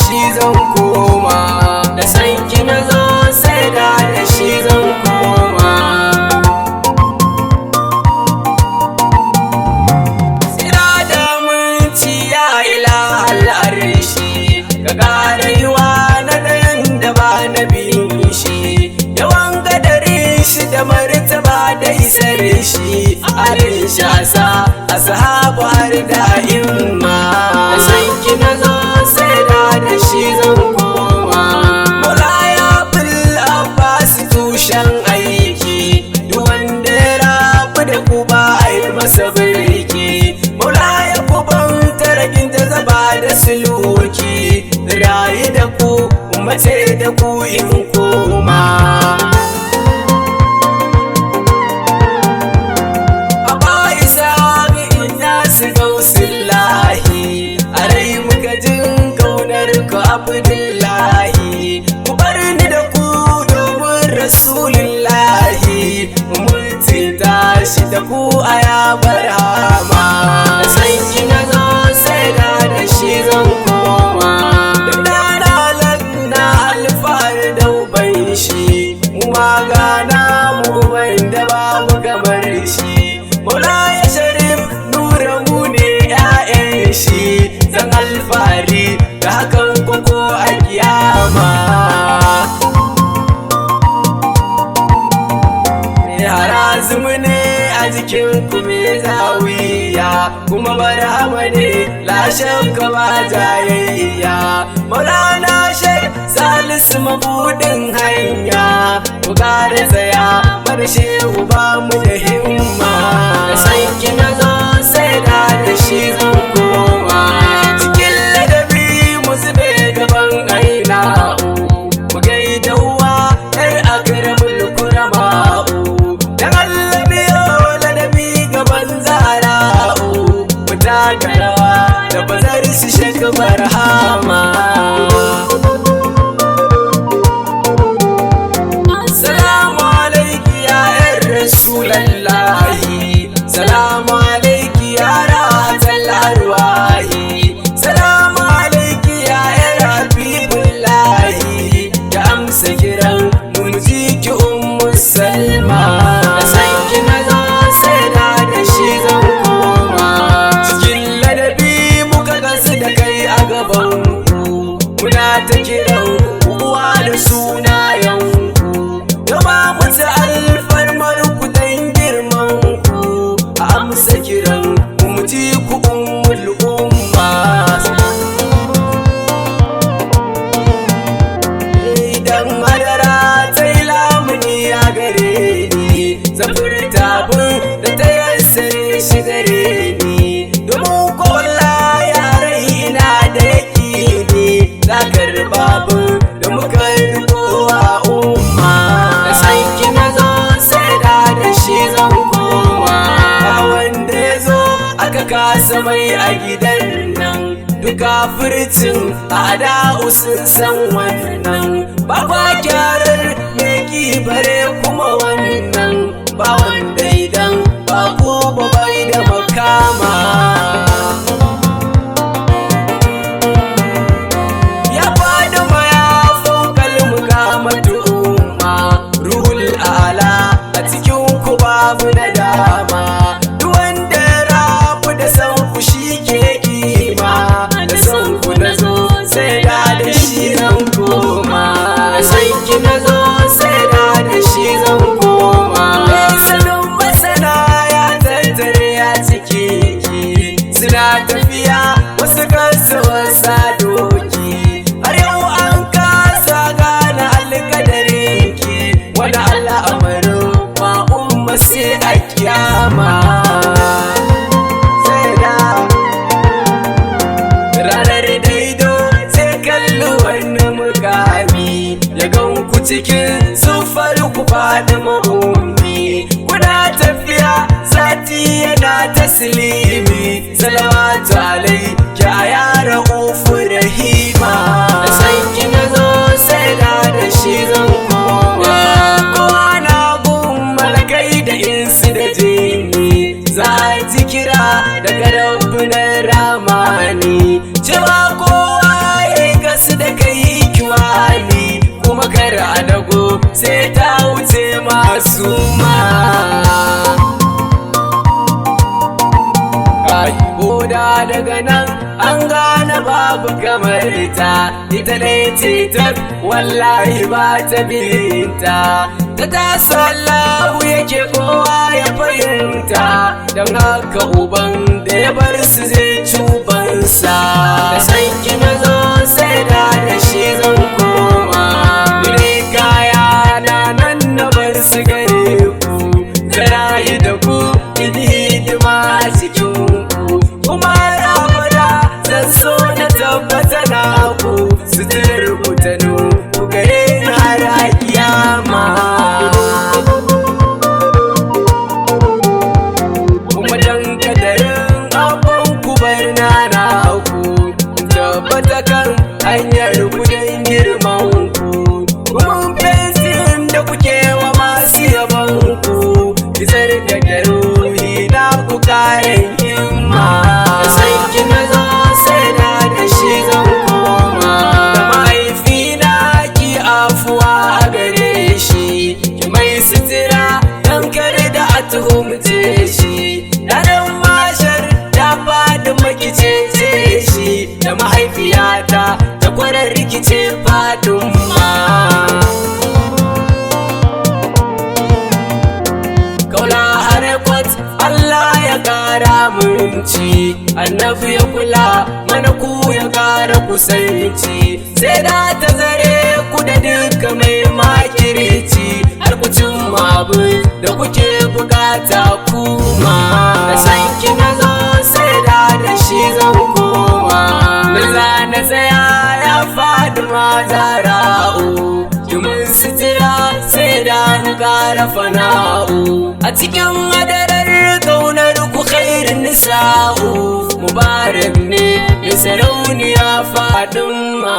shi zan koma, da sanki na zo sai da shi zan koma. Tsira da munci ya ilahal arshi, ka ƙaraiwa na ɗayan da ba na bin shi, yawan gadarin shi da martaba da isar shi, alin shasa ashabu har da imma, da sanki na zo sai da shi zan koma. Maulaya bil Abbas tushen aiki, duk wanda ya rabu da ku ba a yi masa birki. Maulaya ku ban taragin ta zaba da suluki, rayu da ku mace da ku in koma. Abdullahi ku bar ni da ku domin Rasulullahi, mutu tashi da ku a ya barhama, da sanki na zo sai da shi zan koma. Da na alfahari da uban shi, mu magana mu wanda babu kamar shi. Maulaya Sharif nura mu ne 'ya'yan shi, zan alfahari da hakan ko a kiyama. Harazumu ne a jikin ku me zawiya, kuma barhama ne la shakka ba jayayya. Maulana Sheikh Salisu mabudin hanya, ku kare tsaya bar shehu ba mu da himma, da sanki na zo sai da shi zan koma. Cikin ladabi mu zube gaban aina'u, mu gaida uwa yar akramul kurama'u, dan Allah biyo ladabi gaban zara'u, mu taka rawa da bazar su Sheikh barhama. Salamu alaiki ya yar Rasulallahi, salamu alaiki ya rahatal arwahi, salamu alaiki ya yar Habibullahi, ya amsa kiran mun ji ki ummu Salma, da sanki na zo sai da shi zan koma. Cikin ladabi muka gasu da kai a gaban ku, muna ta kiran uwa da sunayen ku, gama mutu alfarmar ku dan girman ku, a amsa kiran mu ji ku ummul umma. Idan madara ta yi lamuni a gare ni, zafurta bin da ta yassare shi gare ni, domin kola yarai ina da yaki ne, za karba bin da muka riko a umma, da sanki na zo sai da shi zan koma. Ba wanda ya zo aka kasa mai a gidan nan, duka furcin ada'u sun san wannan, ba kwa kyarar meki bare kuma wannan, ba wanda idan ba ku ba bai da makama. Ya faɗi mayafin kalmuka matu'umma, ruhul ala a cikin ku babu nadama, duk wanda ya rabu da san ku shi ke kima, da san ku na zo sai da shi zan koma, da sanki na zo sai da shi zan koma. Sanin masana ya tattare a ciki suna tafiya wasu kansu wasa doki, har yau an kasa gane alkadarinki, wani al'amarin ma umma sai a kiyama. Ranar daido sai kalli wani mukami, ya gan ku cikin sufar ku faɗi mahummi, kuna tafiya sati yana taslimi, salawatu alaiki a yara ufu rahima, da sanki na zo sai da shi zan koma. Kowa na gun malakai da insu da jini, za a ji kira daga rabbunan ramani, cewa kowa ya yi gasu suma. Koda daga nan an gane babu kamar ta, ita dai ce ta wallahi ba ta binta. Ta tasa Allahu yake kowa ya fahimta, don haka uban da ya bar su zai cubansa. Da sanki na zo sai da shi zan koma, ne kaya na nan na bar su gare ku, da rayu da ku idi hidima a cikin kuma abada zan so na tabbata na ku su rubuta ku gare ni har a kiyama. Kuma dan kadarin abban ku bar na ku tabbata kan hanyar ku dan girman ku, kuma fensin da kuke wa masu yaban ku isar da garuhi na ku karen himma. Tuhumce shi ranar mashar ta faɗi makicece shi, da mahaifiyata ta kwarar rikice faɗin ma. Kaula harakwat Allah ya ƙara munci, annabi ya kula mana ku ya ƙara kusanci, sai da ta zare ku da duka mai makirici, har ku cimma abin da kuke bukata kuma. Da sanki na zo sai da shi zan koma, na tsaya ya faɗi ma zara'u, domin sutura sai da ƙara fana'u, a cikin hadarar ƙaunar ku khairin nisa'u, mubarak ne ya sarauniya faɗin ma.